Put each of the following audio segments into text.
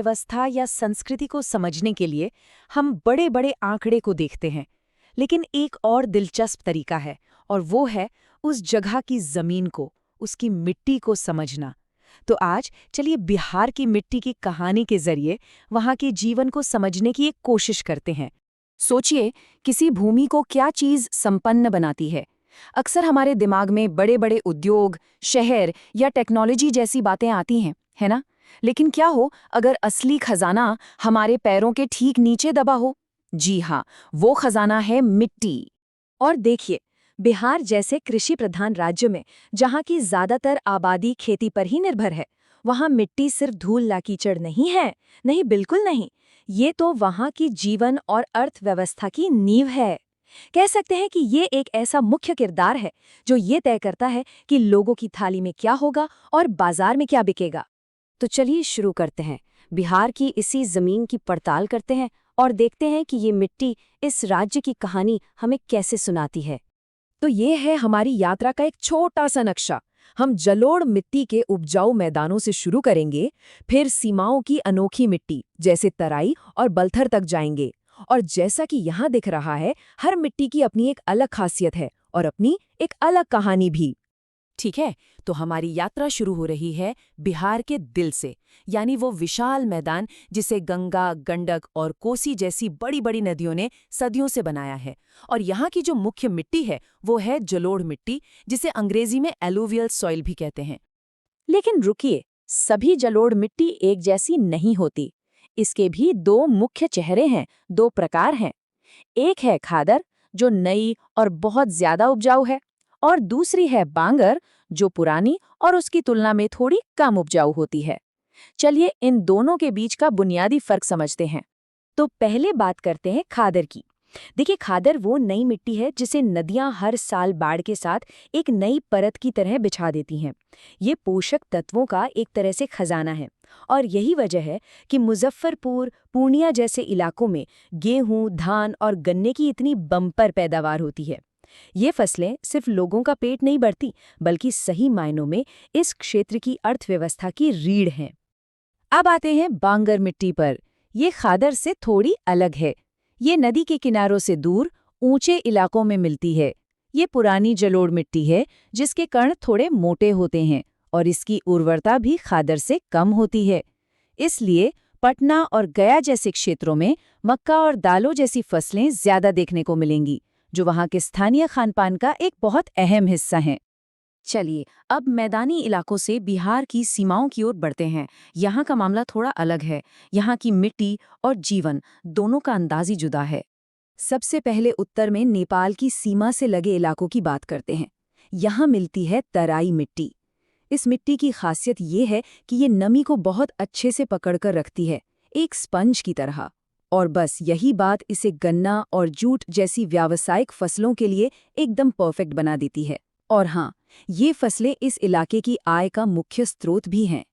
व्यवस्था या संस्कृति को समझने के लिए हम बड़े बड़े आंकड़े को देखते हैं, लेकिन एक और दिलचस्प तरीका है, और वो है उस जगह की जमीन को, उसकी मिट्टी को समझना। तो आज चलिए बिहार की मिट्टी की कहानी के जरिए वहां के जीवन को समझने की एक कोशिश करते हैं। सोचिए, किसी भूमि को क्या चीज संपन्न बनाती है। अक्सर हमारे दिमाग में बड़े बड़े उद्योग, शहर या टेक्नोलॉजी जैसी बातें आती हैं, है ना? लेकिन क्या हो अगर असली खजाना हमारे पैरों के ठीक नीचे दबा हो? जी हाँ, वो खजाना है मिट्टी। और देखिए, बिहार जैसे कृषि प्रधान राज्य में, जहाँ की ज्यादातर आबादी खेती पर ही निर्भर है, वहाँ मिट्टी सिर्फ धूल ला कीचड़ नहीं है। नहीं, बिल्कुल नहीं। ये तो वहाँ की जीवन और अर्थव्यवस्था की नींव है। कह सकते हैं कि ये एक ऐसा मुख्य किरदार है जो ये तय करता है कि लोगों की थाली में क्या होगा और बाजार में क्या बिकेगा। तो चलिए शुरू करते हैं, बिहार की इसी जमीन की पड़ताल करते हैं और देखते हैं कि ये मिट्टी इस राज्य की कहानी हमें कैसे सुनाती है। तो ये है हमारी यात्रा का एक छोटा सा नक्शा। हम जलोढ़ मिट्टी के उपजाऊ मैदानों से शुरू करेंगे, फिर सीमाओं की अनोखी मिट्टी जैसे तराई और बलथर तक जाएंगे। और जैसा कि यहाँ दिख रहा है, हर मिट्टी की अपनी एक अलग खासियत है और अपनी एक अलग कहानी भी। ठीक है, तो हमारी यात्रा शुरू हो रही है बिहार के दिल से, यानी वो विशाल मैदान जिसे गंगा, गंडक और कोसी जैसी बड़ी बड़ी नदियों ने सदियों से बनाया है। और यहाँ की जो मुख्य मिट्टी है वो है जलोढ़ मिट्टी, जिसे अंग्रेजी में एलुवियल सॉइल भी कहते हैं। लेकिन रुकिए, सभी जलोढ़ मिट्टी एक जैसी नहीं होती। इसके भी दो मुख्य चेहरे हैं, दो प्रकार हैं। एक है खादर, जो नई और बहुत ज्यादा उपजाऊ है, और दूसरी है बांगर, जो पुरानी और उसकी तुलना में थोड़ी कम उपजाऊ होती है। चलिए इन दोनों के बीच का बुनियादी फर्क समझते हैं। तो पहले बात करते हैं खादर की। देखिए, खादर वो नई मिट्टी है जिसे नदियां हर साल बाढ़ के साथ एक नई परत की तरह बिछा देती हैं। ये पोषक तत्वों का एक तरह से खजाना है, और यही वजह है कि मुजफ्फरपुर, पूर्णिया जैसे इलाकों में गेहूं, धान और गन्ने की इतनी बम्पर पैदावार होती है। ये फसलें सिर्फ लोगों का पेट नहीं भरती, बल्कि सही मायनों में इस क्षेत्र की अर्थव्यवस्था की रीढ़ हैं। अब आते हैं बांगर मिट्टी पर। ये खादर से थोड़ी अलग है। ये नदी के किनारों से दूर, ऊंचे इलाकों में मिलती है। ये पुरानी जलोढ़ मिट्टी है जिसके कण थोड़े मोटे होते हैं, और इसकी उर्वरता भी खादर से कम होती है। इसलिए पटना और गया जैसे क्षेत्रों में मक्का और दालों जैसी फसलें ज्यादा देखने को मिलेंगी, जो वहाँ के स्थानीय खानपान का एक बहुत अहम हिस्सा हैं। चलिए अब मैदानी इलाकों से बिहार की सीमाओं की ओर बढ़ते हैं। यहाँ का मामला थोड़ा अलग है। यहाँ की मिट्टी और जीवन दोनों का अंदाज ही जुदा है। सबसे पहले उत्तर में नेपाल की सीमा से लगे इलाकों की बात करते हैं। यहाँ मिलती है तराई मिट्टी। इस मिट्टी की खासियत ये है कि ये नमी को बहुत अच्छे से पकड़कर रखती है, एक स्पंज की तरह। और बस यही बात इसे गन्ना और जूट जैसी व्यावसायिक फसलों के लिए एकदम परफेक्ट बना देती है। और हाँ, ये फसलें इस इलाके की आय का मुख्य स्रोत भी हैं।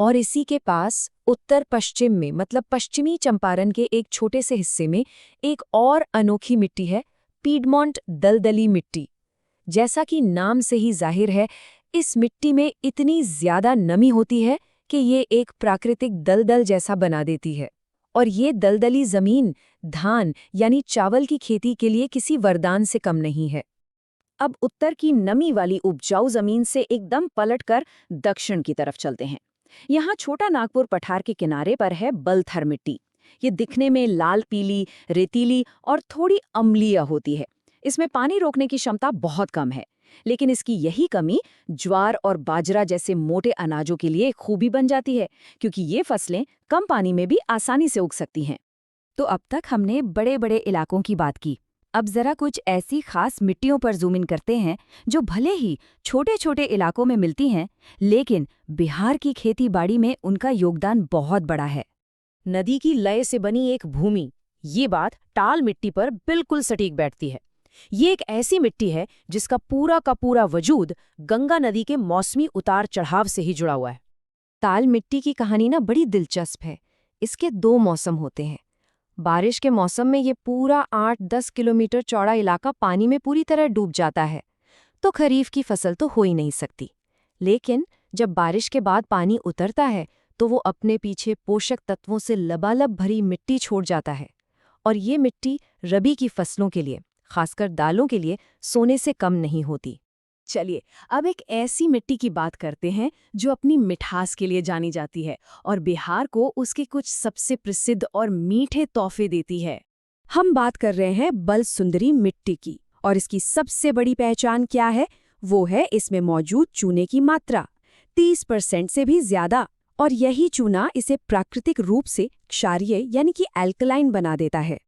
और इसी के पास उत्तर पश्चिम में, मतलब पश्चिमी चंपारण के एक छोटे से हिस्से में, एक और अनोखी मिट्टी है, पीडमोंट दलदली मिट्टी। जैसा कि नाम से ही जाहिर है, इस मिट्टी में इतनी ज्यादा नमी होती है कि ये एक प्राकृतिक दलदल जैसा बना देती है। और ये दलदली जमीन धान यानी चावल की खेती के लिए किसी वरदान से कम नहीं है। अब उत्तर की नमी वाली उपजाऊ जमीन से एकदम पलटकर दक्षिण की तरफ चलते हैं। यहाँ छोटा नागपुर पठार के किनारे पर है बलथर मिट्टी। ये दिखने में लाल पीली, रेतीली और थोड़ी अम्लीय होती है। इसमें पानी रोकने की क्षमता बहुत कम है, लेकिन इसकी यही कमी ज्वार और बाजरा जैसे मोटे अनाजों के लिए खूबी बन जाती है, क्योंकि ये फसलें कम पानी में भी आसानी से उग सकती हैं। तो अब तक हमने बड़े बड़े इलाकों की बात की। अब जरा कुछ ऐसी खास मिट्टियों पर जूम इन करते हैं जो भले ही छोटे छोटे इलाकों में मिलती हैं, लेकिन बिहार की खेती बाड़ी में उनका योगदान बहुत बड़ा है। नदी की लय से बनी एक भूमि, ये बात टाल मिट्टी पर बिल्कुल सटीक बैठती है। ये एक ऐसी मिट्टी है जिसका पूरा का पूरा वजूद गंगा नदी के मौसमी उतार चढ़ाव से ही जुड़ा हुआ है। ताल मिट्टी की कहानी ना बड़ी दिलचस्प है। इसके दो मौसम होते हैं। बारिश के मौसम में ये पूरा 8-10 किलोमीटर चौड़ा इलाका पानी में पूरी तरह डूब जाता है, तो खरीफ की फसल तो हो ही नहीं सकती। लेकिन जब बारिश के बाद पानी उतरता है, तो वो अपने पीछे पोषक तत्वों से लबालब भरी मिट्टी छोड़ जाता है। और ये मिट्टी रबी की फसलों के लिए, खासकर दालों के लिए, सोने से कम नहीं होती। चलिए, अब एक ऐसी मिट्टी की बात करते हैं जो अपनी मिठास के लिए जानी जाती है और बिहार को उसके कुछ सबसे प्रसिद्ध और मीठे तोहफे देती है। हम बात कर रहे हैं बलसुंदरी मिट्टी की, और इसकी सबसे बड़ी पहचान क्या है? वो है इसमें मौजूद चूने की मात्रा, 30% से भी ज्यादा। और यही चूना इसे प्राकृतिक रूप से क्षारीय यानी कि एल्कलाइन बना देता है।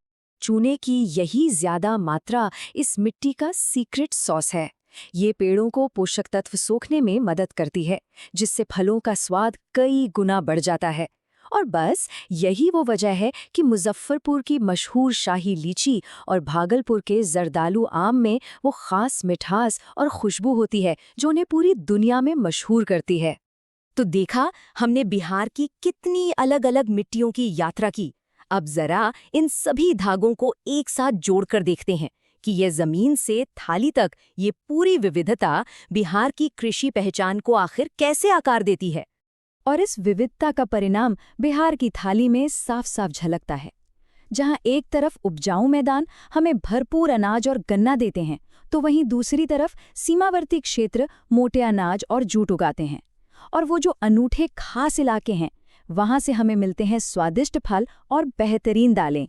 चूने की यही ज्यादा मात्रा इस मिट्टी का सीक्रेट सॉस है। ये पेड़ों को पोषक तत्व सोखने में मदद करती है, जिससे फलों का स्वाद कई गुना बढ़ जाता है। और बस यही वो वजह है कि मुजफ्फरपुर की मशहूर शाही लीची और भागलपुर के जरदालू आम में वो खास मिठास और खुशबू होती है जो उन्हें पूरी दुनिया में मशहूर करती है। तो देखा, हमने बिहार की कितनी अलग अलग मिट्टियों की यात्रा की। अब जरा इन सभी धागों को एक साथ जोड़कर देखते हैं कि ये जमीन से थाली तक ये पूरी विविधता बिहार की कृषि पहचान को आखिर कैसे आकार देती है। और इस विविधता का परिणाम बिहार की थाली में साफ साफ झलकता है। जहां एक तरफ उपजाऊ मैदान हमें भरपूर अनाज और गन्ना देते हैं, तो वहीं दूसरी तरफ सीमावर्ती क्षेत्र मोटे अनाज और जूट उगाते हैं। और वो जो अनूठे खास इलाके हैं, वहां से हमें मिलते हैं स्वादिष्ट फल और बेहतरीन दालें।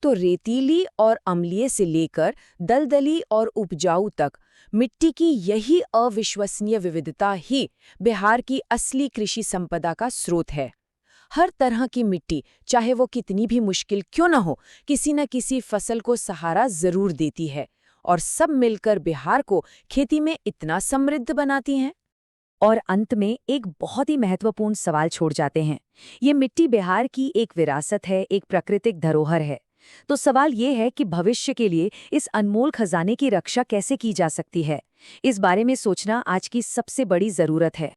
तो रेतीली और अम्लीय से लेकर दलदली और उपजाऊ तक मिट्टी की यही अविश्वसनीय विविधता ही बिहार की असली कृषि संपदा का स्रोत है। हर तरह की मिट्टी, चाहे वो कितनी भी मुश्किल क्यों न हो, किसी न किसी फसल को सहारा जरूर देती है, और सब मिलकर बिहार को खेती में इतना समृद्ध बनाती हैं। और अंत में एक बहुत ही महत्वपूर्ण सवाल छोड़ जाते हैं। ये मिट्टी बिहार की एक विरासत है, एक प्राकृतिक धरोहर है। तो सवाल ये है कि भविष्य के लिए इस अनमोल खजाने की रक्षा कैसे की जा सकती है? इस बारे में सोचना आज की सबसे बड़ी जरूरत है।